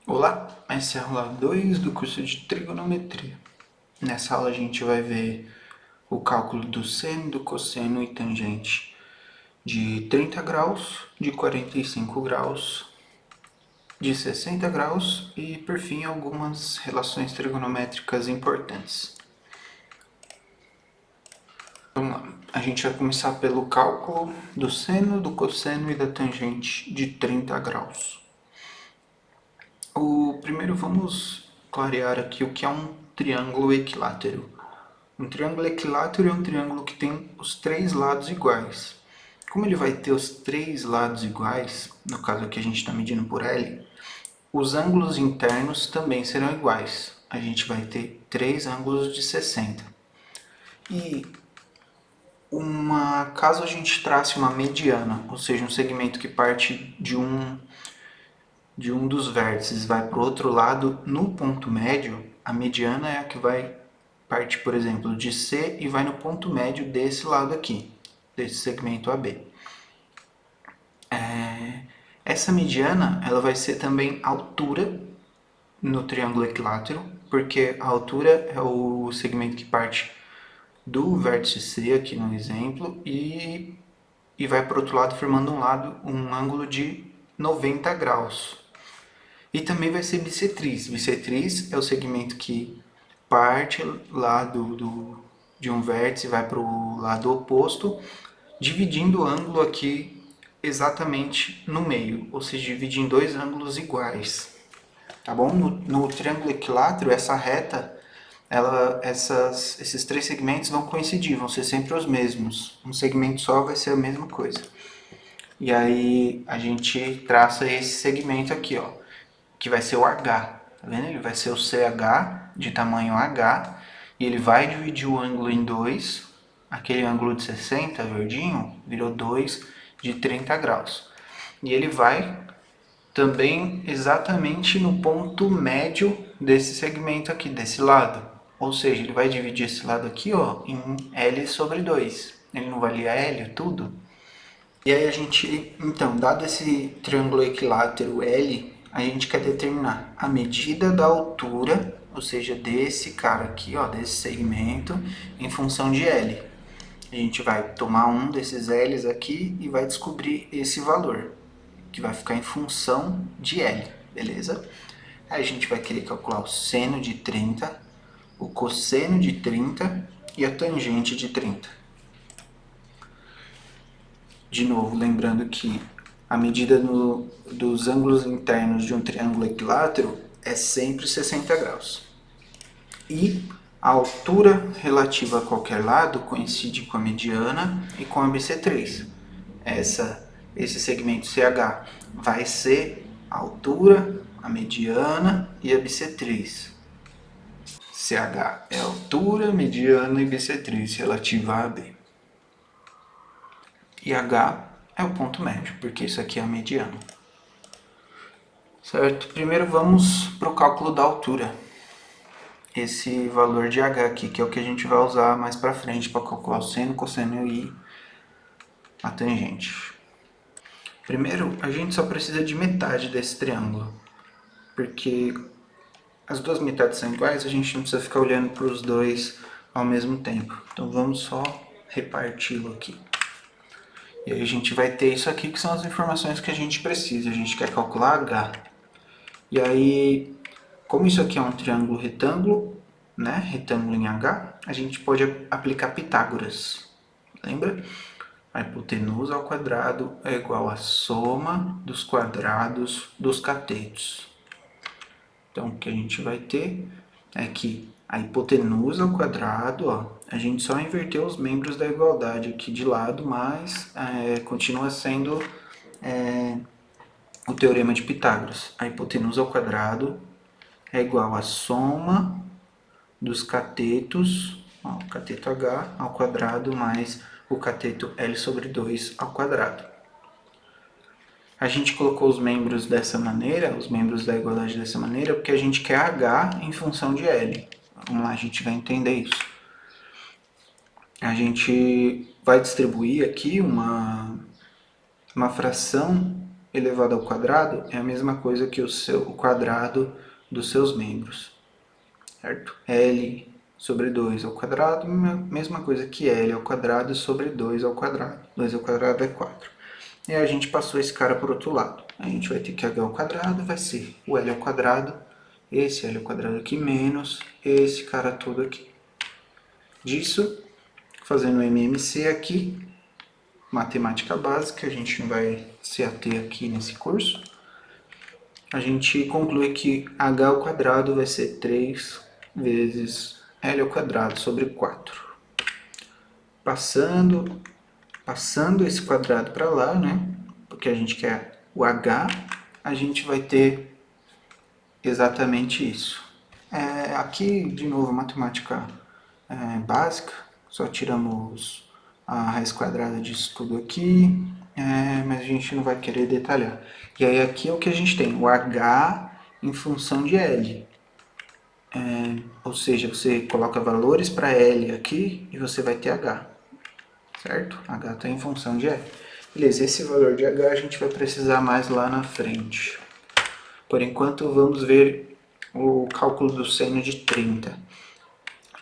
Olá, essa é a aula 2 do curso de Trigonometria. Nessa aula a gente vai ver o cálculo do seno, do cosseno e tangente de 30 graus, de 45 graus, de 60 graus e, por fim, algumas relações trigonométricas importantes. Vamos lá, a gente vai começar pelo cálculo do seno, do cosseno e da tangente de 30 graus. Primeiro vamos clarear aqui o que é um triângulo equilátero. Um triângulo equilátero é um triângulo que tem os três lados iguais. Como ele vai ter os três lados iguais, no caso aqui a gente está medindo por L, os ângulos internos também serão iguais. A gente vai ter três ângulos de 60. E caso a gente trace uma mediana, ou seja, um segmento que parte de um dos vértices vai para o outro lado, no ponto médio, a mediana é a que vai partir, por exemplo, de C e vai no ponto médio desse lado aqui, desse segmento AB. Essa mediana ela vai ser também altura no triângulo equilátero, porque a altura é o segmento que parte do vértice C, aqui no exemplo, e vai para o outro lado formando um ângulo de 90 graus. E também vai ser bissetriz. Bissetriz é o segmento que parte lá de um vértice e vai para o lado oposto, dividindo o ângulo aqui exatamente no meio, ou seja, dividindo em dois ângulos iguais. Tá bom? No triângulo equilátero, essa reta, esses três segmentos vão coincidir, vão ser sempre os mesmos. Um segmento só vai ser a mesma coisa. E aí a gente traça esse segmento aqui, ó, que vai ser o H. Tá vendo? Ele vai ser o CH de tamanho H e ele vai dividir o ângulo em dois. Aquele ângulo de 60, verdinho, virou 2 de 30 graus. E ele vai também exatamente no ponto médio desse segmento aqui, desse lado. Ou seja, ele vai dividir esse lado aqui, ó, em L sobre 2. Ele não valia L, tudo? E aí a gente, então, dado esse triângulo equilátero L, a gente quer determinar a medida da altura, ou seja, desse cara aqui, ó, desse segmento, em função de L. A gente vai tomar um desses L's aqui e vai descobrir esse valor, que vai ficar em função de L, beleza? Aí a gente vai querer calcular o seno de 30, o cosseno de 30 e a tangente de 30. De novo, lembrando que a medida dos ângulos internos de um triângulo equilátero é sempre 60 graus. E a altura relativa a qualquer lado coincide com a mediana e com a bissetriz. Esse segmento CH vai ser a altura, a mediana e a bissetriz. CH é a altura, mediana e bissetriz relativa a AB. E H é o ponto médio, porque isso aqui é a mediana. Certo? Primeiro vamos para o cálculo da altura. Esse valor de H aqui, que é o que a gente vai usar mais para frente para calcular o seno, cosseno e a tangente. Primeiro, a gente só precisa de metade desse triângulo, porque as duas metades são iguais, a gente não precisa ficar olhando para os dois ao mesmo tempo. Então vamos só reparti-lo aqui. E aí a gente vai ter isso aqui que são as informações que a gente precisa. A gente quer calcular H. E aí, como isso aqui é um triângulo retângulo, né, retângulo em H, a gente pode aplicar Pitágoras. Lembra? A hipotenusa ao quadrado é igual à soma dos quadrados dos catetos. Então, o que a gente vai ter é que a hipotenusa ao quadrado, ó, a gente só inverteu os membros da igualdade aqui de lado, mas continua sendo o teorema de Pitágoras. A hipotenusa ao quadrado é igual à soma dos catetos, ó, o cateto H ao quadrado mais o cateto L sobre 2 ao quadrado. A gente colocou os membros dessa maneira, os membros da igualdade dessa maneira, porque a gente quer H em função de L. Vamos lá, a gente vai entender isso. A gente vai distribuir aqui uma fração elevado ao quadrado é a mesma coisa que o quadrado dos seus membros, certo? L sobre 2 ao quadrado, mesma coisa que L ao quadrado sobre 2 ao quadrado. 2 ao quadrado é 4. E aí a gente passou esse cara para o outro lado. A gente vai ter que H ao quadrado vai ser o L ao quadrado, esse L ao quadrado aqui, menos esse cara todo aqui. Disso, fazendo o MMC aqui, matemática básica, a gente não vai se ater aqui nesse curso. A gente conclui que H ao quadrado vai ser 3 vezes L ao quadrado sobre 4. Passando esse quadrado para lá, né? Porque a gente quer o H, a gente vai ter exatamente isso. Aqui, de novo, matemática básica, só tiramos a raiz quadrada disso tudo aqui, mas a gente não vai querer detalhar. E aí aqui é o que a gente tem, o H em função de L. Ou seja, você coloca valores para L aqui e você vai ter H, certo? H está em função de L. Beleza, esse valor de H a gente vai precisar mais lá na frente. Por enquanto, vamos ver o cálculo do seno de 30.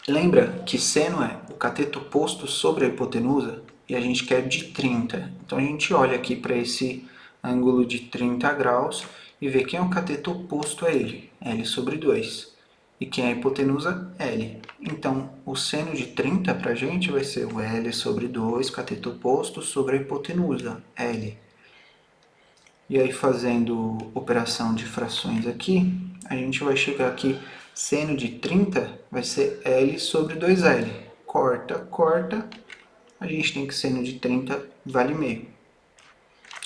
Lembra que seno é o cateto posto sobre a hipotenusa e a gente quer de 30. Então a gente olha aqui para esse ângulo de 30 graus e vê quem é o cateto oposto a ele, L sobre 2. E quem é a hipotenusa? L. Então o seno de 30 para a gente vai ser o L sobre 2, cateto oposto sobre a hipotenusa, L. E aí fazendo operação de frações aqui, a gente vai chegar aqui, seno de 30 vai ser L sobre 2L. Corta, corta, a gente tem que seno de 30 vale meio.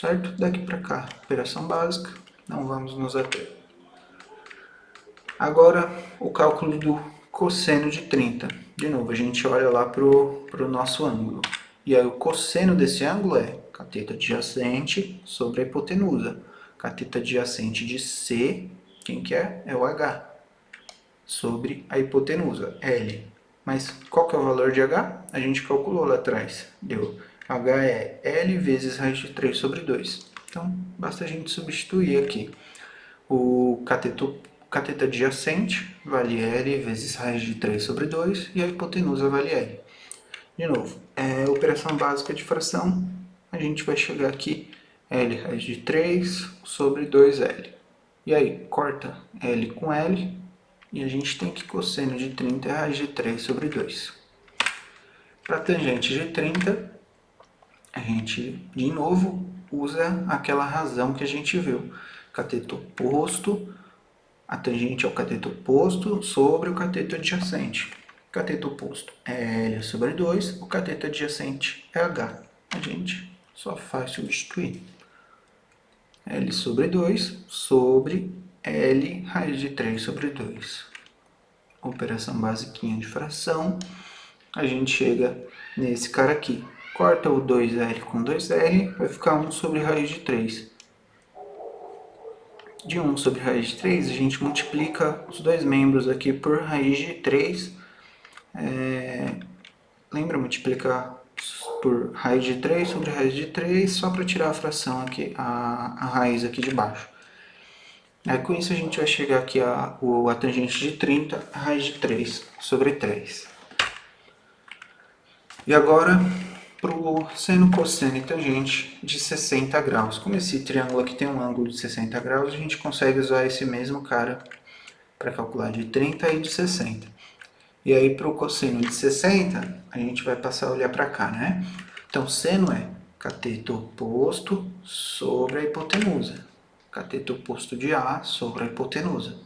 Certo? Daqui para cá, operação básica, não vamos nos ater. Agora, o cálculo do cosseno de 30. De novo, a gente olha lá para o nosso ângulo. E aí o cosseno desse ângulo é cateto adjacente sobre a hipotenusa. Cateto adjacente de C, quem que é? É o H, sobre a hipotenusa, L. Mas qual que é o valor de H? A gente calculou lá atrás. Deu H é L vezes raiz de 3 sobre 2. Então, basta a gente substituir aqui. O cateto adjacente vale L vezes raiz de 3 sobre 2 e a hipotenusa vale L. De novo, operação básica de fração, a gente vai chegar aqui L raiz de 3 sobre 2L. E aí, corta L com L e a gente tem que cosseno de 30 é raiz de 3 sobre 2. Para tangente de 30, a gente, de novo, usa aquela razão que a gente viu. Cateto oposto, a tangente é o cateto oposto sobre o cateto adjacente. O cateto oposto é L sobre 2, o cateto adjacente é H. A gente só faz substituir. L sobre 2 sobre L raiz de 3 sobre 2. Operação basiquinha de fração. A gente chega nesse cara aqui. Corta o 2L com 2L, vai ficar 1 sobre raiz de 3. De 1 sobre raiz de 3, a gente multiplica os dois membros aqui por raiz de 3. Lembra multiplicar por raiz de 3 sobre raiz de 3, só para tirar a fração aqui, a raiz aqui de baixo. Aí com isso a gente vai chegar aqui a tangente de 30, a raiz de 3 sobre 3. E agora para o seno, cosseno e tangente de 60 graus. Como esse triângulo aqui tem um ângulo de 60 graus, a gente consegue usar esse mesmo cara para calcular de 30 e de 60. E aí para o cosseno de 60, a gente vai passar a olhar para cá, né? Então seno é cateto oposto sobre a hipotenusa. Cateto oposto de A sobre a hipotenusa.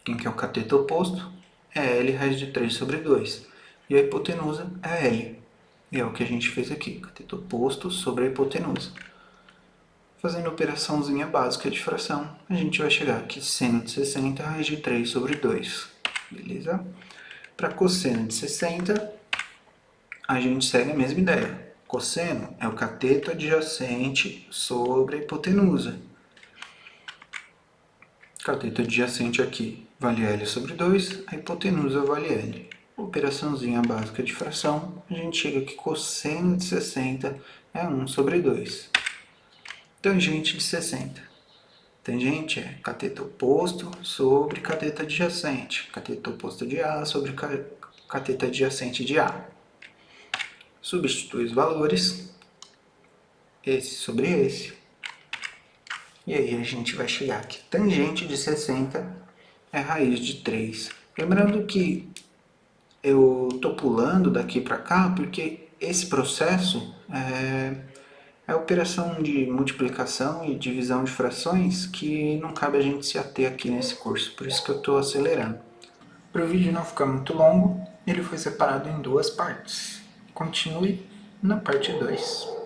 Quem que é o cateto oposto? É L raiz de 3 sobre 2. E a hipotenusa é L. E é o que a gente fez aqui, cateto oposto sobre a hipotenusa. Fazendo a operaçãozinha básica de fração, a gente vai chegar aqui seno de 60 raiz de 3 sobre 2. Beleza? Para cosseno de 60, a gente segue a mesma ideia. Cosseno é o cateto adjacente sobre a hipotenusa. Cateto adjacente aqui vale L sobre 2, a hipotenusa vale L. Operaçãozinha básica de fração, a gente chega que cosseno de 60 é 1 sobre 2. tangente de 60. Tangente é cateto oposto sobre cateto adjacente. Cateto oposto de A sobre cateto adjacente de A. Substitui os valores, esse sobre esse. E aí a gente vai chegar aqui. Tangente de 60 é raiz de 3. Lembrando que eu estou pulando daqui para cá porque esse processo é a operação de multiplicação e divisão de frações que não cabe a gente se ater aqui nesse curso, por isso que eu estou acelerando. Para o vídeo não ficar muito longo, ele foi separado em duas partes. Continue na parte 2.